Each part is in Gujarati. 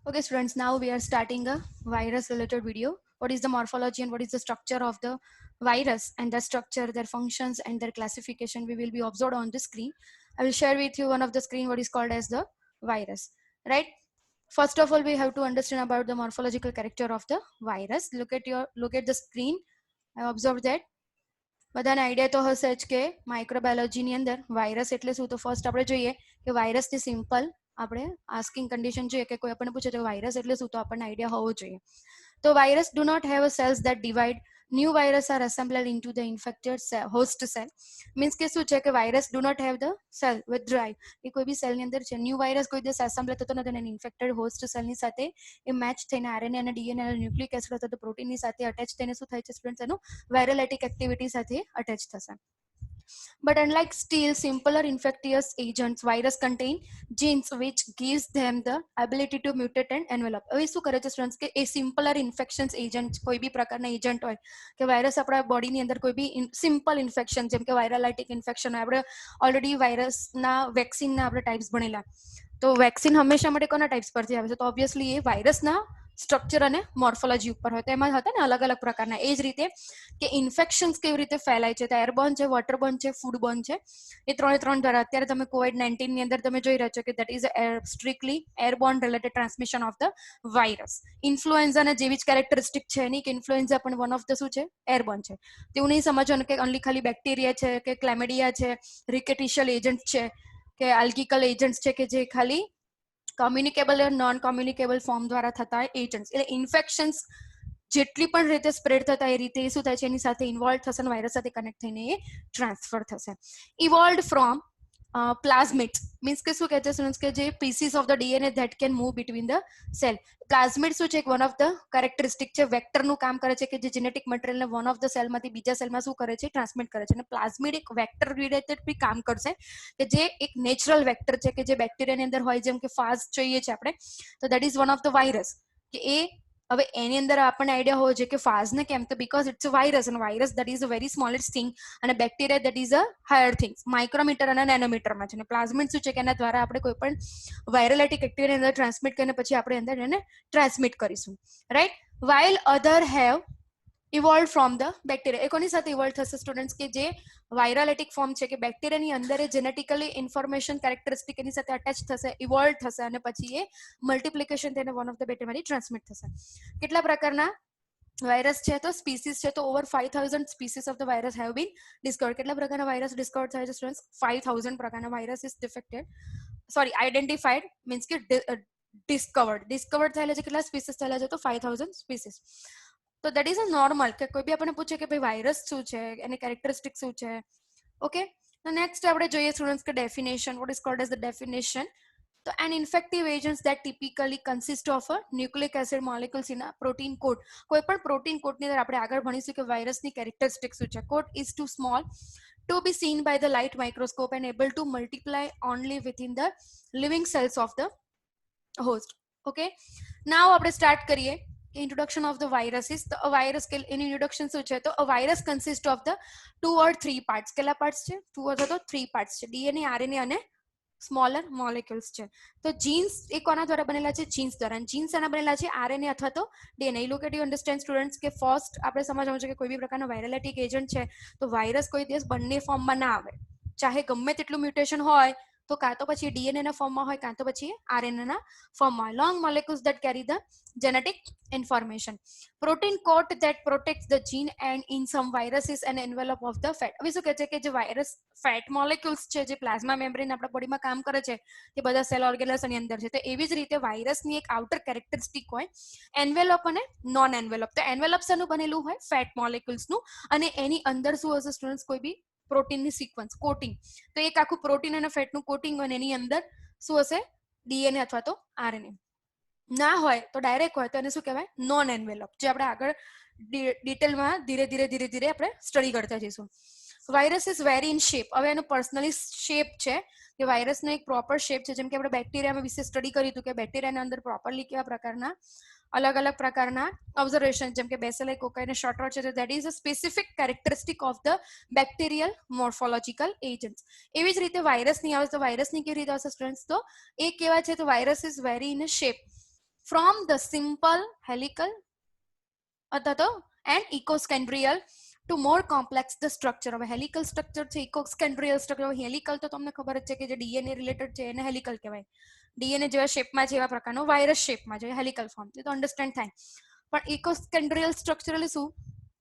Okay, students, now we are starting a virus related video. What is the morphology and what is the structure of the virus and the structure, their functions and their classification we will be observed on the screen. I will share with you one of the screen what is called as the virus, right? First of all, we have to understand about the morphological character of the virus. Look at the screen. I observed that બધાને આઈડિયા તો હશે જ કે માઇક્રોબાયોલોજીની અંદર વાયરસ એટલે શું. તો ફર્સ્ટ આપણે જોઈએ કે વાયરસની સિમ્પલ આપણે આસ્કિંગ કન્ડિશન જોઈએ કે કોઈ આપણને પૂછે તો વાયરસ એટલે શું, તો આપણને આઈડિયા હોવો જોઈએ. તો virus do not have a cells that divide. New virus are assembled into the infected cell, host cell. Means કે શું છે કે virus do not have the cell with drive. એ કોઈ બી સેલની અંદર છે. ન્યૂ વાયરસ કોઈ દિવસ એસેમ્બલ થતો નથી અને ઇન્ફેક્ટેડ હોસ્ટ સેલની સાથે એ મેચ થઈને આરએનએ અને ડીએનએ અને ન્યુક્લિક એસિડ અથવા તો પ્રોટીનની સાથે અટેચ થઈને શું થાય છે સ્ટુડન્ટ્સ, એનું વાયરલેટિક એક્ટિવિટી સાથે અટેચ થશે. But unlike still simpler infectious agents, virus contain genes which gives them the ability to mutate and envelop. હવે શું કરે છે સ્ટુડન્ટ્સ કે એ સિમ્પલર ઇન્ફેક્શન્સ એજન્ટ, કોઈ બી પ્રકારના એજન્ટ હોય કે વાયરસ આપણા બોડીની અંદર કોઈ બી સિમ્પલ ઇન્ફેક્શન જેમ કે વાયરલાઇટિક ઇન્ફેક્શન હોય, આપણે ઓલરેડી વાયરસના વેક્સિનના આપણે ટાઈપ્સ ભણેલા. તો વેક્સિન હંમેશા માટે કોના ટાઈપ્સ પરથી આવે છે, તો ઓબ્વિયસલી એ વાયરસના સ્ટ્રક્ચર અને મોર્ફોલોજી ઉપર હોય. તો એમાં હતા ને અલગ અલગ પ્રકારના. એ જ રીતે કે ઇન્ફેક્શન્સ કેવી રીતે ફેલાય છે, તો એરબોર્ન છે, વોટરબોર્ન છે, ફૂડબોર્ન છે. એ ત્રણ દ્વારા અત્યારે તમે COVID-19 ની અંદર તમે જોઈ રહ્યા છો કે that is strictly airborne related transmission of the virus. ઇન્ફ્લુએન્ઝાના જેવી જ કેરેક્ટરિસ્ટિક છે નહીં કે ઇન્ફ્લુએન્ઝા પણ વન ઓફ ધ શું છે, એરબોર્ન છે. તેવું નહીં સમજવાનું કે ઓનલી ખાલી બેક્ટેરિયા છે કે ક્લેમેડિયા છે, રિકેટિશિયલ એજન્ટ છે કે આલ્ગિકલ એજન્ટ્સ છે કે જે ખાલી કોમ્યુનિકેબલ અને નોન કોમ્યુનિકેબલ ફોર્મ દ્વારા થતા એજન્ટ્સ. એટલે ઇન્ફેક્શન્સ જેટલી પણ રીતે સ્પ્રેડ થતા એ રીતે શું થાય છે, એની સાથે ઇન્વોલ્વ થશે અને વાયરસ સાથે કનેક્ટ થઈને એ ટ્રાન્સફર થશે. ઇવોલ્વડ ફ્રોમ પ્લાઝમિડ્સ. મીન્સ કે શું કહે છે સ્ટુડન્ટ્સ કે જે pieces of the DNA that can move between the cell. Plasmid શું છે, એક વન ઓફ ધ કેરેક્ટરિસ્ટિક છે, વેક્ટરનું કામ કરે છે કે જે જેનેટિક મટીરિયલને વન ઓફ ધ સેલમાંથી બીજા સેલમાં શું કરે છે, ટ્રાન્સમિટ કરે છે. અને પ્લાઝમિડ એક વેક્ટર રિલેટેડ બી કામ કરશે કે જે એક નેચરલ વેક્ટર છે કે જે બેક્ટેરિયાની અંદર હોય, જેમ કે ફાસ જોઈએ છે આપણે, તો that is one of the virus. કે એ હવે એની અંદર આપણને આઈડિયા હોવો જોઈએ કે ફાઝને કેમ, તો બીકોઝ ઇટ્સ અ વાયરસ અને virus that is a very smallest thing અને bacteria that is a higher thing, micrometer અને નેનોમીટરમાં છે. અને પ્લાઝમિડ શું છે કે એના દ્વારા આપણે કોઈ પણ વાયરલેટિક એક્ટિવિટી અંદર ટ્રાન્સમિટ કરીને પછી આપણે અંદર એને ટ્રાન્સમિટ કરીશું, right. While other have evolve from the bacteria. એ કોની સાથે ઇવોલ્વ થશે સ્ટુડન્ટ્સ કે જે વાયરાલેટિક ફોર્મ છે કે બેક્ટેરિયાની અંદર એ જેનેટિકલી ઇન્ફોર્મેશન કેરેક્ટરિસ્ટિક એની સાથે અટેચ થશે, ઇવોલ્વ થશે અને પછી એ મલ્ટિપ્લિકેશન થઈને વન ઓફ ધ બેક્ટેરિયામાંથી ટ્રાન્સમિટ થશે. કેટલા પ્રકારના વાયરસ છે, તો સ્પીસીસ છે, તો over 5000 species of the virus have been discovered. કેટલા પ્રકારના વાયરસ ડિસ્કવર્ડ થયા છે સ્ટુડન્ટ્સ? 5000 પ્રકારના virus is defected, sorry identified, means કે ડિસ્કવર્ડ થયેલા છે. કેટલા સ્પીસીસ થયેલા છે, તો 5000 સ્પીસીસ. તો દેટ ઇઝ અ નોર્મલ કે કોઈ બી આપણને પૂછે કે ભાઈ વાયરસ શું છે, એની કેરેક્ટરિસ્ટિક શું છે. ઓકે, તો નેક્સ્ટ આપણે જોઈએ સ્ટુડન્ટ્સ કે definition. Vote is called as the definition? તો an infective agents that typically consist of a nucleic acid molecules in a protein coat. કોઈ પણ પ્રોટીન કોટની અંદર આપણે આગળ ભણીશું કે વાયરસની કેરેક્ટરિસ્ટિક શું છે. Coat is too small to be seen by the light microscope and able to multiply only within the living cells of the host. Okay, now આપણે સ્ટાર્ટ કરીએ introduction of the viruses. તો વાયરસ કે એની ઇન્ટ્રોડક્શન શું છે, તો a virus consists of the 2 or 3 parts. કેટલા પાર્ટ્સ છે? 2 અથવા તો 3 પાર્ટ્સ છે, ડીએનએ, આરએનએ અને સ્મોલર મોલેક્યુલ્સ છે. તો જીન્સ એ કોના દ્વારા બનેલા છે? જીન્સ દ્વારા. જીન્સ એના બનેલા છે આરએનએ અથવા તો DNA. Look at you understand students કે ફર્સ્ટ આપણે સમજવાનું છે કે કોઈ બી પ્રકારનો વાયરલેટિક એજન્ટ છે તો વાયરસ કોઈ દિવસ બંને ફોર્મમાં ના આવે. ચાહે ગમે તેટલું મ્યુટેશન હોય તો કાં તો પછી ડીએનએ ના ફોર્મમાં હોય કાં તો પછી આરએનએ ના ફોર્મમાં હોય. Long molecules that carry the genetic information. Protein coat that protects the gene and in some viruses an envelope of the fat. હવે શું કહે છે કે જે વાયરસ ફેટ મોલેક્યુલ્સ છે જે પ્લાઝમા મેમ્બ્રેન આપણા બોડીમાં કામ કરે છે એ બધા સેલ ઓર્ગેનલ્સની અંદર છે. તો એવી જ રીતે વાયરસની એક આઉટર કેરેક્ટરિસ્ટિક હોય એન્વેલોપ અને નોન એન્વેલોપ. તો એન્વેલોપ શાનું બનેલું હોય? ફેટ મોલેક્યુલ્સનું. અને એની અંદર શું હશે સ્ટુડન્ટ્સ? કોઈ બી પ્રોટીનની સિક્વન્સ, કોટિંગ. તો એક આખું પ્રોટીન અને ફેટનું કોટિંગ હોય, એની અંદર શું હશે? ડીએનએ અથવા તો આરએનએ. ના હોય તો ડાયરેક્ટ હોય તો એને શું કહેવાય? Non envelope. જે આપણે આગળ ડિટેલમાં ધીરે ધીરે આપણે સ્ટડી કરતા જઈશું. Virus is very in shape. હવે એનો પર્સનલી શેપ છે કે વાયરસનો એક પ્રોપર શેપ છે. જેમ કે આપણે બેક્ટેરિયા વિશે સ્ટડી કર્યું હતું કે બેક્ટેરિયાના અંદર પ્રોપરલી કેવા પ્રકારના અલગ અલગ પ્રકારના ઓબ્ઝર્વેશન, જેમ કે બેસેલાઈ કોકાઈને શોર્ટ છે, that is a specific characteristic of the bacterial morphological agents. એવી જ રીતે વાયરસની આવે તો વાયરસની કેવી રીતે આવશે સ્ટુડન્ટ્સ? તો એ કેવા છે? તો virus is very in a shape. from the simple helical and ecoscandrial to more complex the structure. હવે હેલિકલ સ્ટ્રક્ચર છે, ઇકોસ્કેન્ડ્રિયલ સ્ટ્રક્ચર. હેલિકલ તો તમને ખબર જ છે કે જે ડીએનએ રિલેટેડ છે એને હેલિકલ કહેવાય. ડીએનએ જેવા શેપમાં જેવા પ્રકારનો વાયરસ શેપમાં છે હેલિકલ ફોર્મ, એ તો અન્ડરસ્ટેન્ડ થાય. પણ ઇકોસ્કેન્ડ્રિયલ સ્ટ્રક્ચર એટલે શું?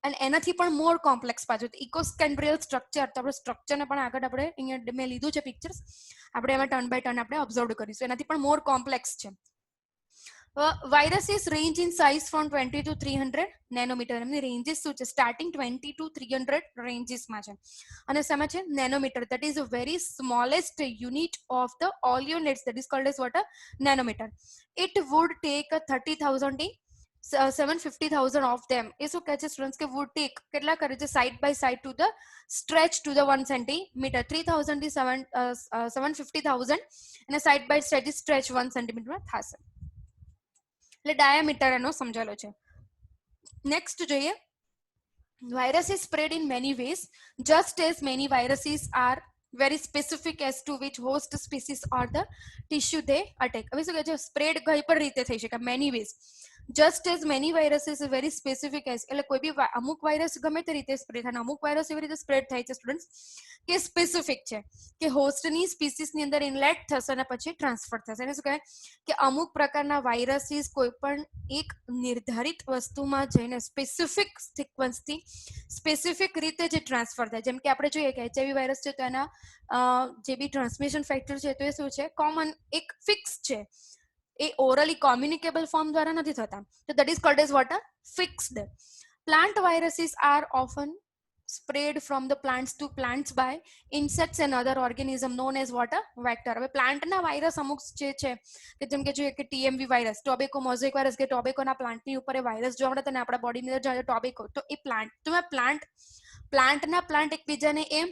અને એનાથી પણ મોર કોમ્પ્લેક્સ પાછું ઇકોસ્કેન્ડ્રિયલ સ્ટ્રક્ચર. તો આપણે સ્ટ્રક્ચરને પણ આગળ આપણે અહીંયા મેં લીધું છે પિક્ચર્સ, આપણે એમાં ટર્ન બાય ટર્ન આપણે ઓબ્ઝર્વ કરીશું. એનાથી પણ મોર કોમ્પ્લેક્સ છે. viruses range in size from 20 to 300 nanometer. એમની રેન્જીસ શું છે? સ્ટાર્ટિંગ 20 to 300 રેન્જીસમાં છે. અને શેમાં છે? Nanometre. that is a very smallest unit of the all units, that is called as what? A nanometer. it would take 30,000 750,000 of them. એ શું કહે છે સ્ટુડન્ટ્સ કે would take કેટલા કરે છે? Side by side to the stretch to the 1 centimeter. 3,000 થી 750,000 અને સાઇડ બાય સાઇડ સ્ટ્રેચ 1 સેન્ટીમીટરમાં થશે. એટલે ડાયામીટર એનો સમજાયેલો છે. નેક્સ્ટ જોઈએ, viruses spread in many ways, just as many viruses are very specific as to which host species or the tissue they attack. હવે શું કહે છે? સ્પ્રેડ કઈ પણ રીતે થઈ શકે, many ways. just as many viruses is very specific as, એટલે કોઈ બી અમુક વાયરસ ગમે તે રીતે સ્પ્રેડ થાય, અમુક વાયરસ એવી રીતે સ્પ્રેડ થાય છે સ્ટુડન્ટ્સ કે સ્પેસિફિક છે કે હોસ્ટની સ્પીસીસની અંદર ઇનલેટ થશે અને પછી ટ્રાન્સફર થશે. એને શું કહેવાય કે અમુક પ્રકારના વાયરસીસ કોઈ પણ એક નિર્ધારિત વસ્તુમાં જઈને સ્પેસિફિક સિક્વન્સથી સ્પેસિફિક રીતે જે ટ્રાન્સફર થાય. જેમ કે આપણે જોઈએ કે એચઆઈવી વાયરસ છે તો એના જે બી ટ્રાન્સમિશન ફેક્ટર છે તો એ શું છે? કોમન એક ફિક્સ છે. એ ઓરલી કોમ્યુનિકેબલ ફોર્મ દ્વારા નથી થતા. તો that is called as what? A fixed. Plant viruses are often spread from the plants to plants by insects and other organism known as what? A vector. હવે પ્લાન્ટના વાયરસ અમુક જે છે કે જેમ કે જોઈએ કે ટીએમવી વાયરસ, ટોબેકો મોઝેક વાયરસ, કે ટોબેકોના પ્લાન્ટની ઉપર એ વાયરસ જોવા મળે અને આપણા બોડીની અંદર જાય ટોબેકો, તો એ પ્લાન્ટ તો પ્લાન્ટના પ્લાન્ટ એકબીજાને એ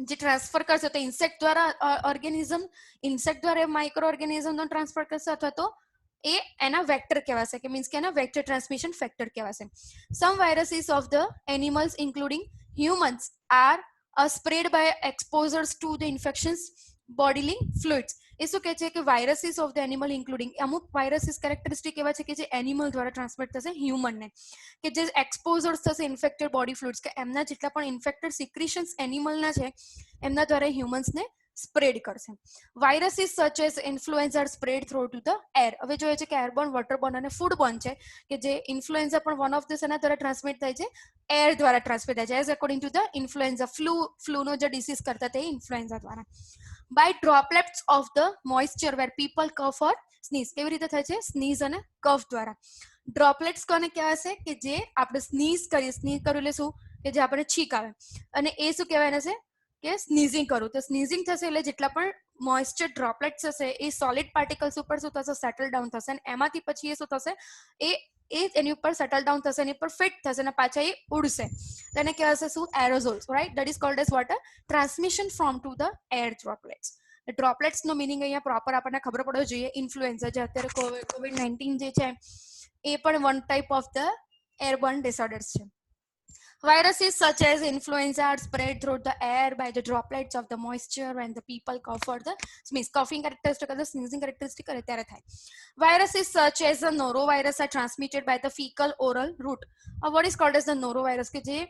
જે ટ્રાન્સફર કરશે તો ઇન્સેક્ટ દ્વારા ઓર્ગેનિઝમ, ઇન્સેક્ટ દ્વારા માઇક્રો ઓર્ગેનિઝમનો ટ્રાન્સફર કરશે અથવા તો એ એના વેક્ટર કહેવાશે કે મીન્સ કે એના વેક્ટર ટ્રાન્સમિશન ફેક્ટર કહેવાશે. Some viruses of the animals including humans are spread by exposures to the infections bodily fluids. એ શું કહે છે કે viruses of the animal including અમુક વાયરસીસ કેરેક્ટરિસ્ટિક એવા છે કે જે એનિમલ દ્વારા ટ્રાન્સમિટ થશે હ્યુમનને, કે જે એક્સપોઝર્સ થશે ઇન્ફેક્ટેડ બોડી ફ્લુઇડ્સ, કે એમના જેટલા પણ ઇન્ફેક્ટેડ સિક્રિશન્સ એનિમલના છે એમના દ્વારા હ્યુમન્સને સ્પ્રેડ કરશે. Viruses such as influenza spread through two the air. હવે જોઈએ છે કે એરબોર્ન, વોટરબોર્ન અને ફૂડબોર્ન છે કે જે ઇન્ફ્લુએન્ઝા પણ વન ઓફ ધીસ એના દ્વારા ટ્રાન્સમિટ થાય છે, એર દ્વારા ટ્રાન્સમિટ થાય છે as according to the influenza. ફ્લૂનો જે ડિસીઝ કરતા તે ઇન્ફ્લુએન્ઝા દ્વારા. By droplets of the moisture where people cough or sneeze. કેવી રીતે થાય છે? સ્નીઝ અને કફ દ્વારા. ડ્રોપલેટ્સ કોને કહેવાશે? કે જે આપણે સ્નીઝ કરીએ, સ્નીઝ કર્યું એટલે શું કે જે આપણે છીક આવે, અને એ શું કહેવાય છે કે સ્નીઝિંગ કરું. તો સ્નીઝિંગ થશે એટલે જેટલા પણ મોઇસ્ચર ડ્રોપલેટ્સ હશે એ સોલિડ પાર્ટિકલ્સ ઉપર શું થશે? સેટલ ડાઉન થશે, અને એમાંથી પછી એ શું થશે? એ એની ઉપર સેટલ ડાઉન થશે, એની ઉપર ફિટ થશે અને પાછા એ ઉડશે. તેને કહેવાશે શું? Aerosols, right? That is called as what? Transmission from to the air droplets. ડ્રોપલેટ્સનો મિનિંગ અહીંયા પ્રોપર આપણને ખબર પડવો જોઈએ. ઇન્ફ્લુએન્ઝા જે અત્યારે COVID-19 જે છે એ પણ one type of the airborne disorders છે. Viruses such as influenza are spread through the air by the droplets of the moisture when the people cough or the sneeze. Coughing characteristic or the sneezing characteristic કરે ત્યારે થાય. Viruses such as the norovirus are transmitted by the fecal oral route. What is called as the norovirus? કે જે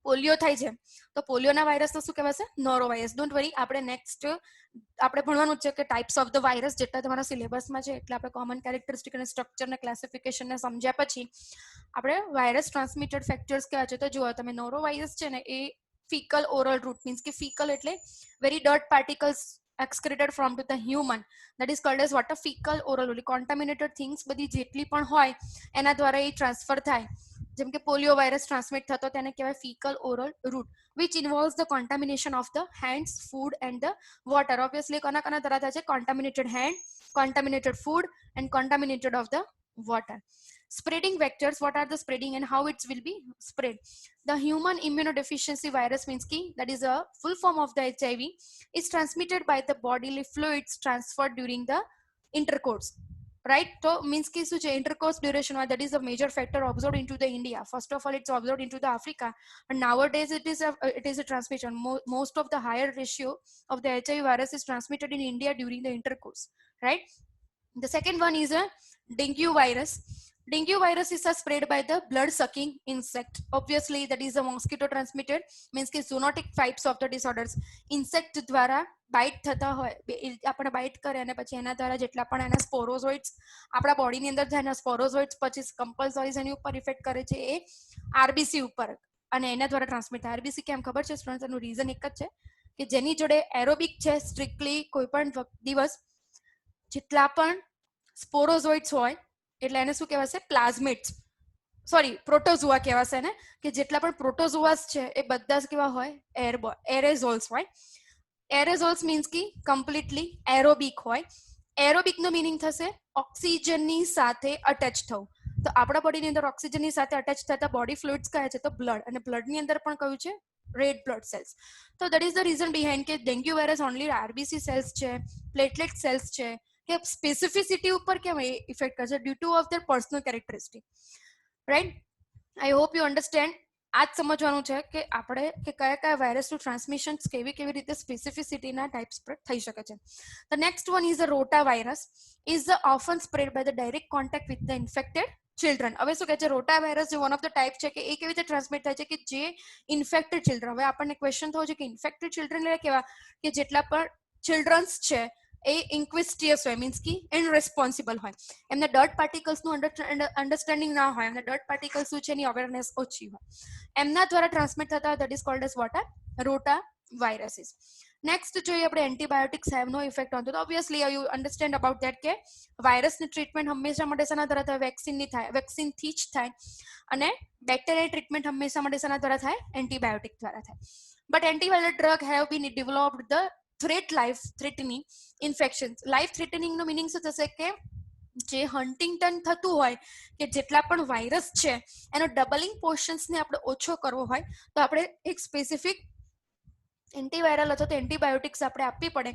પોલિયો થાય છે તો પોલિયોના વાયરસને શું કહેવાશે? નોરોવાયરસ. ડોન્ટ વરી, આપણે નેક્સ્ટ આપણે ભણવાનું છે કે ટાઈપ્સ ઓફ ધ વાયરસ જેટલા તમારા સિલેબસમાં છે એટલે આપણે કોમન કેરેક્ટરિસ્ટિક અને સ્ટ્રક્ચર ને ક્લાસિફિકેશનને સમજ્યા પછી આપણે વાયરસ ટ્રાન્સમિટેડ ફેક્ટર્સ કહેવા છે. તો જુઓ તમે, નોરોવાયરસ છે ને એ ફીકલ ઓરલ રૂટ, મીન્સ કે ફીકલ એટલે very dirt particles excreted from to the human, that is called as what? A fecal oral, contaminated things બધી જેટલી પણ હોય એના દ્વારા એ ટ્રાન્સફર થાય. જેમ કે પોલિયો વાયરસ ટ્રાન્સમિટ થતો તેને કહેવાય faecal oral route, which involves the contamination of the hands, food and the water. Obviously કોના કોના દ્વારા થાય છે? contaminated hand, contaminated food and contaminated of the water. Spreading vectors, what are the spreading and how it will be spread? The human immunodeficiency virus, means ki that is a full form of the HIV, is transmitted by the bodily fluids transferred during the intercourse, right? So means ki શું છે? intercourse duration, that is a major factor observed into the India. First of all, it's observed into the Africa, and nowadays it is a transmission. Most of the higher ratio of the HIV virus is transmitted in India during the intercourse, right? The second one is a dengue virus. Dengue virus is spread by the blood sucking insect. Obviously that is a mosquito transmitted, means કે zoonotic types of the disorders. insect દ્વારા બાઇટ થતા હોય, આપણે બાઇટ કરે અને પછી એના દ્વારા જેટલા પણ એના સ્પોરોઝોઇટ્સ આપણા બોડીની અંદર જાય, એના સ્પોરોઝોઇટ્સ પછી કમ્પલસરી એની ઉપર ઇફેક્ટ કરે છે એ આરબીસી ઉપર, અને એના દ્વારા ટ્રાન્સમિટ થાય. આરબીસી કેમ ખબર છે સ્ટુડન્ટ? એનું રીઝન એક જ છે કે જેની જોડે એરોબિક છે, સ્ટ્રિક્ટલી કોઈ પણ દિવસ જેટલા પણ સ્પોરોઝોઇટ્સ હોય એટલે એને શું કહેવાશે? પ્લાઝમિડ્સ, સોરી પ્રોટોઝોઆ કહેવાશે ને, કે જેટલા પણ પ્રોટોઝોઆસ છે એ બધા જ કેવા હોય? એરેઝોલ્સ હોય. એરેઝોલ્સ મીન્સ કે કમ્પ્લીટલી એરોબિક હોય. એરોબિકનો મિનિંગ થશે ઓક્સિજનની સાથે અટેચ થવું. તો આપણા બોડીની અંદર ઓક્સિજનની સાથે અટેચ થતા બોડી ફ્લુઇડ્સ કયા છે? તો બ્લડ, અને બ્લડની અંદર પણ કયું છે? Red blood cells. તો that is the reason behind કે dengue virus only RBC cells છે, પ્લેટલેટ સેલ્સ છે, કે સ્પેસિફિસિટી ઉપર કેમ ઇફેક્ટ કરશે? Due to of their personal characteristic, right? I hope you understand. આ જ સમજવાનું છે કે આપણે કે કયા કયા વાયરસનું ટ્રાન્સમિશન કેવી કેવી રીતે સ્પેસિફિસિટીના ટાઈપ્સ પર થઈ શકે છે. The next one is the rota virus. Is the often spread by the direct contact with the infected children. હવે શું કહે છે? રોટા વાયરસ જે વન ઓફ ધ ટાઈપ છે કે એ કેવી રીતે ટ્રાન્સમિટ થાય છે? કે જે ઇન્ફેક્ટેડ ચિલ્ડ્રન, હવે આપણને ક્વેશ્ચન થયો છે કે ઇન્ફેક્ટેડ ચિલ્ડ્રન એટલે કેવા? કે જેટલા પણ ચિલ્ડ્રન્સ છે એ ઇન્ક્વિસ્ટિયસ હોય, મીન્સ કે ઇનરેસ્પોન્સિબલ હોય, એમને ડર્ટ પાર્ટિકલ્સનું અન્ડરસ્ટેન્ડિંગ ના હોય, એમને ડર્ટ પાર્ટિકલ્સ શું છે એની અવેરનેસ ઓછી હોય, એમના દ્વારા ટ્રાન્સમિટ થતા હોય. That is called as what? Rota viruses. Next જોઈએ આપણે antibiotics have no effect on. તો obviously you understand about that કે વાયરસની ટ્રીટમેન્ટ હંમેશા માટે શેના દ્વારા થાય? વેક્સિનની થાય, વેક્સિનથી જ થાય. અને બેક્ટેરિયલ ટ્રીટમેન્ટ હંમેશા માટે શેના દ્વારા થાય? એન્ટીબાયોટિક દ્વારા થાય. But antiviral drug have been developed the threat life threatening infection. Life threatening નો મિનિંગ શું થશે? કે જે હન્ટિંગટન થતું હોય કે જેટલા પણ વાયરસ છે એનો ડબલિંગ પોર્શન્સને આપણે ઓછો કરવો હોય તો આપણે એક સ્પેસિફિક એન્ટીવાયરલ અથવા તો એન્ટીબાયોટિક્સ આપણે આપવી પડે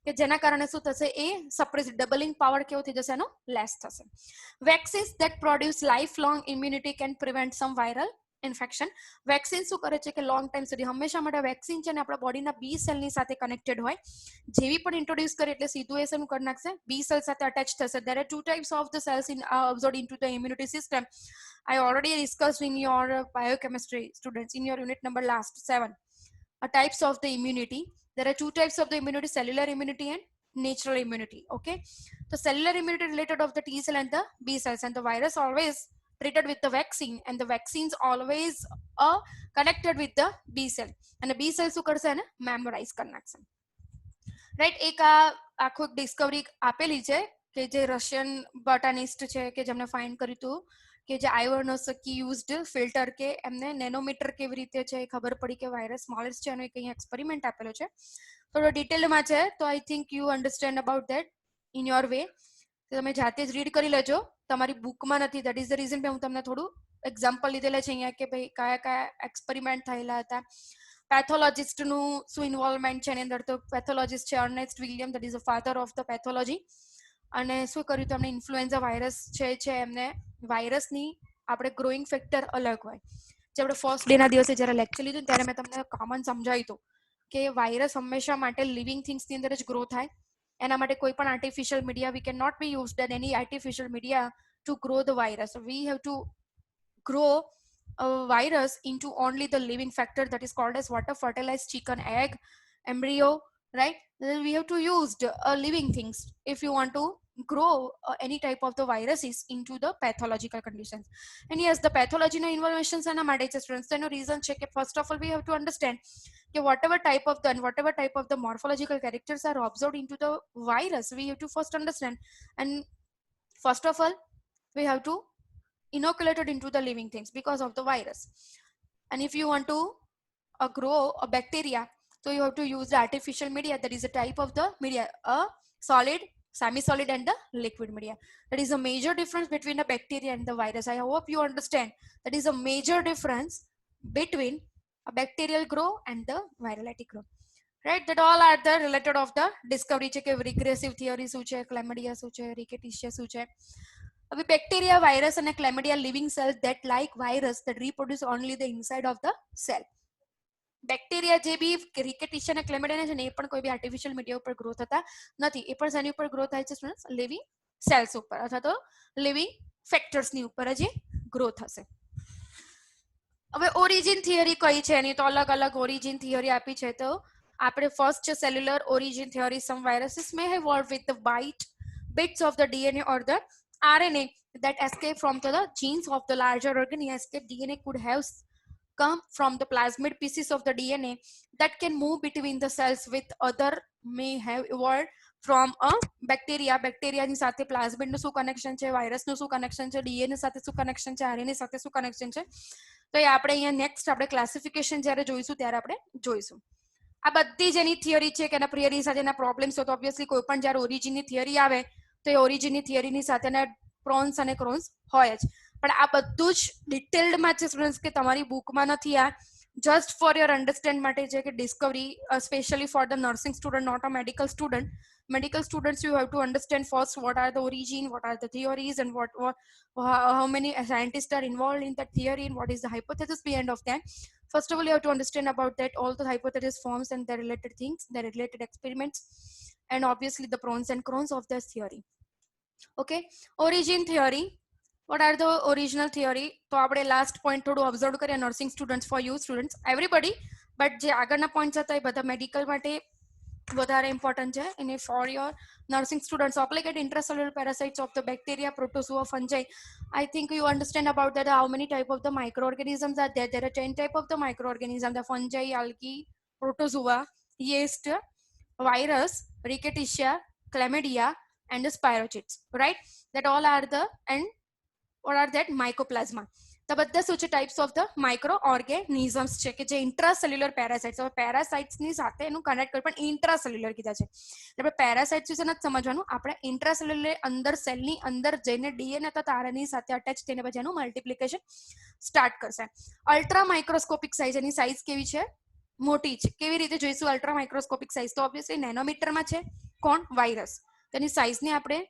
કે જેના કારણે શું થશે? એ સપ્રેસ ડબલિંગ પાવર કેવો થઈ જશે? એનો લેસ થશે. Vaccines that produce life long immunity can prevent some viral infection. Vaccine શું કરે છે કે લોંગ ટાઈમ સુધી હંમેશા માટે વેક્સિન છે ને આપણા બોડીના બી સેલની સાથે કનેક્ટેડ હોય. જેવી પણ ઇન્ટ્રોડ્યુસ કરે એટલે સીધું એ શેનું કરી નાખશે? બી સેલ સાથે અટેચ થશે. There are two types of the cells in absorb into the immunity system. I already discussed in your biochemistry students in your unit number last 7 types of the immunity. There are two types of the immunity: cellular immunity and natural immunity. Okay, so cellular immunity related of the T cell and the B cells, and the virus always treated with the vaccine, and the vaccines always connected with the B cell, and the B cells શું કરશે? એને મેમોરાઇઝ કરી નાખશે. રાઈટ? એક આ આખું ડિસ્કવરી આપેલી છે કે જે રશિયન બોટાનિસ્ટ છે કે જેમને ફાઇન્ડ કર્યું હતું કે જે આયોનોસકી યુઝડ ફિલ્ટર કે એમને નેનોમીટર કેવી રીતે છે એ ખબર પડી કે વાયરસ સ્મોલેસ્ટ છે, એનો એક અહીંયા એક્સપેરિમેન્ટ આપેલો છે. થોડો ડિટેલમાં છે તો I think you understand about that in your way. તમે જાતે જ રીડ કરી લેજો, તમારી બુકમાં નથી. દેટ ઇઝ ધ રીઝન હું તમને થોડું એક્ઝામ્પલ લીધેલા છે અહીંયા કે ભાઈ કયા કયા એક્સપેરિમેન્ટ થયેલા હતા. પેથોલોજિસ્ટનું શું ઇન્વોલ્વમેન્ટ છે એની અંદર? તો પેથોલોજિસ્ટ છે Ernst William, that is the father of the pathology. અને શું કર્યું? તો એમને ઇન્ફ્લુએન્ઝા વાયરસ છે એમને વાયરસની આપણે ગ્રોઈંગ ફેક્ટર અલગ હોય. જે આપણે ફર્સ્ટ ડેના દિવસે જ્યારે લેક્ચર લીધું ત્યારે મેં તમને કોમન સમજાવ્યું હતું કે વાયરસ હંમેશા માટે લિવિંગ થિંગ્સની અંદર જ ગ્રો થાય. એના માટે કોઈ પણ artificial media we can not be used an any artificial media to grow the virus. We have to grow a virus into only the living factor, that is called as water fertilized chicken egg embryo, right? Then we have to use living things if you want to grow any type of the viruses into the pathological conditions. And yes, the pathology no involvations and students no reason check. First of all, we have to understand whatever type of the and whatever type of the morphological characters are observed into the virus, we have to first understand. And first of all, we have to inoculated into the living things because of the virus. And if you want to grow a bacteria, so you have to use the artificial media. That is a type of the media, a solid, semi-solid and the liquid media. That is a major difference between the bacteria and the virus. I hope you understand. That is a major difference between a bacterial grow and the virulentic grow. Right? That all are the related of the discovery. Check regressive theory શું છે, chlamydia શું છે, rickettsia શું છે. હવે બેક્ટેરિયા, વાયરસ અને chlamydia living cells that like virus that reproduce only the inside of the cell. Bacteria જે બી રિકેટિશિયા અને ક્લેમિડિયા છે ને એ પણ કોઈ બી આર્ટિફિશિયલ મીડિયા ઉપર ગ્રો થતા નથી. એ પણ શેની ઉપર ગ્રો થાય છે સ્ટુડન્ટ્સ? લિવિંગ સેલ્સ ઉપર અથવા તો લિવિંગ ફેક્ટર્સની ઉપર જ ગ્રોથ હશે. હવે ઓરિજિન થિયરી કઈ છે એની તો અલગ અલગ ઓરિજિન થિયરી આપી છે. તો આપણે ફર્સ્ટ છે cellular origin theory. Some viruses may have evolved with the bits of the DNA or the RNA that escape from the genes of the larger organism. DNA could have come from the plasmid pieces of the DNA that can move between the cells, with other may have evolved from a bacteria. બેક્ટેરિયાની સાથે પ્લાઝમિડનું શું કનેક્શન છે, વાયરસનું શું કનેક્શન છે, ડીએનએ સાથે શું કનેક્શન છે, આરએનએ સાથે શું કનેક્શન છે, તો એ આપણે અહીંયા નેક્સ્ટ આપણે ક્લાસિફિકેશન જ્યારે જોઈશું ત્યારે આપણે જોઈશું. આ બધી જ એની થિયરી છે કે એના થિયરી સાથે એના પ્રોબ્લેમ્સ હોય તો ઓબ્વિયસલી કોઈ પણ જ્યારે ઓરિજિનની થિયરી આવે તો એ ઓરિજિનની થિયરીની સાથેના પ્રોન્સ અને ક્રોન્સ હોય જ. પણ આ બધું જ ડિટેલ્ડમાં છે સ્ટુડન્ટ્સ કે તમારી બુકમાં નથી. આ જસ્ટ ફોર યોર અન્ડરસ્ટેન્ડ માટે છે કે discovery specially for the nursing student, not a medical student. Medical students, you have to understand first what are the origin, what are the theories, and how many scientists are involved in that theory, and what is the hypothesis behind of that. First of all, you have to understand about that all the hypothesis forms and the related things, the related experiments, and obviously the pros and cons of this theory. Okay, origin theory. What are the original theory? તો આપણે લાસ્ટ પોઈન્ટ થોડું ઓબ્ઝર્વ કરીએ nursing students, for you students, everybody. But જે આગળના પોઈન્ટ્સ હતા એ બધા મેડિકલ માટે વધારે ઇમ્પોર્ટન્ટ છે. અને for your nursing students, obligate intracellular parasites of the bacteria, protozoa, fungi. I think you understand about that how many type of the microorganisms are there. There are 10 type of the microorganisms: the fungi, algae, protozoa, yeast, virus, rickettsia, chlamydia, and the spirochetes, right? That all are the, and what are that? Mycoplasma. તો બધા શું છે? Types of the micro organisms છે કે જે ઇન્ટ્રાસેલ્યુલર પેરાસાઇટ્સ. હવે પેરાસાઇટ્સની સાથે એનું કનેક્ટ કરી પણ ઇન્ટ્રાસેલ્યુલર કીધા છે. આપણે પેરાસાઇટ્સ વિશે નથી સમજવાનું, આપણે ઇન્ટ્રાસેલ્યુલર અંદર સેલની અંદર જઈને ડીએનએ અથવા આરએનએ સાથે અટેચ થઈને પછી એનું મલ્ટિપ્લિકેશન સ્ટાર્ટ કરશે. અલ્ટ્રા માઇક્રોસ્કોપિક સાઇઝ, એની સાઇઝ કેવી છે? મોટી છે. કેવી રીતે જોઈશું અલ્ટ્રા માઇક્રોસ્કોપિક સાઇઝ? તો ઓબ્વિયસલી નેનોમીટરમાં છે. કોણ? વાયરસ. તેની સાઇઝને આપણે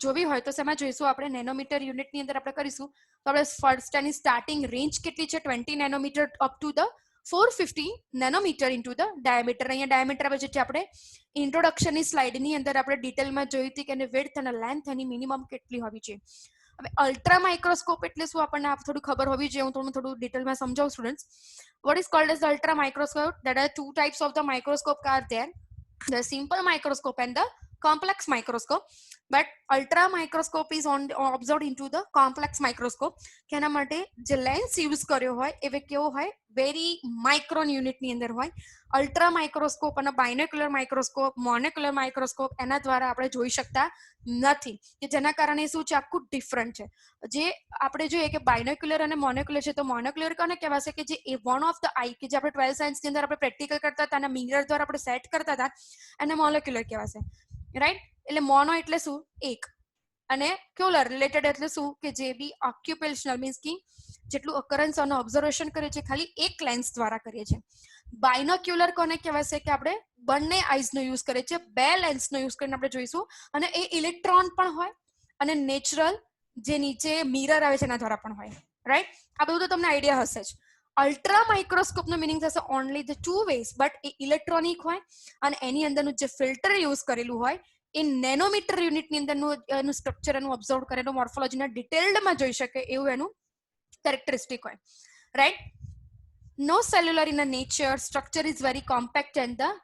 જોવી હોય તો શેમાં જોઈશું? આપણે નેનોમીટર યુનિટની અંદર આપણે કરીશું. તો આપણે ફર્સ્ટ એની સ્ટાર્ટિંગ રેન્જ કેટલી છે? 20 nanometre up to the 450 nanometre into the diameter. અહીંયા ડાયામીટર પછી આપણે ઇન્ટ્રોડક્શનની સ્લાઇડની અંદર આપણે ડિટેલમાં જોઈ હતી કે એની વિડ્થ અને લેન્થ એની મિનિમમ કેટલી હોવી જોઈએ. હવે અલ્ટ્રા માઇક્રોસ્કોપ એટલે શું આપણને થોડું ખબર હોવી જોઈએ. હું થોડું ડિટેલમાં સમજાવું students. What is called as the ultra microscope? There are two types of the microscope are there: the simple microscope and the complex microscope. But ultra microscope is observed into the complex microscope. કે એના માટે જે લેન્સ યુઝ કર્યો હોય એ કેવો હોય? વેરી માઇક્રોન યુનિટની અંદર હોય. અલ્ટ્રા માઇક્રોસ્કોપ અને બાયનોક્યુલર માઇક્રોસ્કોપ, મોનોક્યુલર માઇક્રોસ્કોપ એના દ્વારા આપણે જોઈ શકતા નથી, કે જેના કારણે શું છે? આખું ડિફરન્ટ છે. જે આપણે જોઈએ કે બાયનોક્યુલર અને મોનોક્યુલર છે, તો મોનોક્યુલર કોને કહેવાશે? કે જે વન ઓફ ધ આઈ, કે જે આપણે 12th સાયન્સની અંદર આપણે પ્રેક્ટિકલ કરતા હતા અને મિરર દ્વારા આપણે સેટ કરતા હતા, એને મોનોક્યુલર કહેવાશે, રાઈટ? એટલે મોનો એટલે શું? એક, અને ક્યુલર રિલેટેડ એટલે શું? કે જે બી ઓક્યુપેશનલ મીન્સ કે જેટલું અકરન્સ અને ઓબ્ઝર્વેશન કરીએ છીએ ખાલી એક લેન્સ દ્વારા કરીએ છીએ. બાયનોક્યુલર કોને કહેવાશે? કે આપણે બંને આઈઝનો યુઝ કરીએ છીએ, બે લેન્સનો યુઝ કરીને આપણે જોઈશું. અને એ ઇલેક્ટ્રોન પણ હોય અને નેચરલ જે નીચે મિરર આવે છે એના દ્વારા પણ હોય, રાઈટ? આ બધું તો તમને આઈડિયા હશે જ. અલ્ટ્રા માઇક્રોસ્કોપનો મિનિંગ થશે only the two ways, but a electronic હોય અને એની અંદરનું જે ફિલ્ટર યુઝ કરેલું હોય એ નેનોમીટર યુનિટની અંદરનું એનું સ્ટ્રક્ચર એનું ઓબ્ઝર્વ કરેલું મોર્ફોલોજીના ડિટેલ્ડમાં જોઈ શકે એવું એનું કેરેક્ટરિસ્ટિક હોય, right? No cellular in nature, structure is very compact and the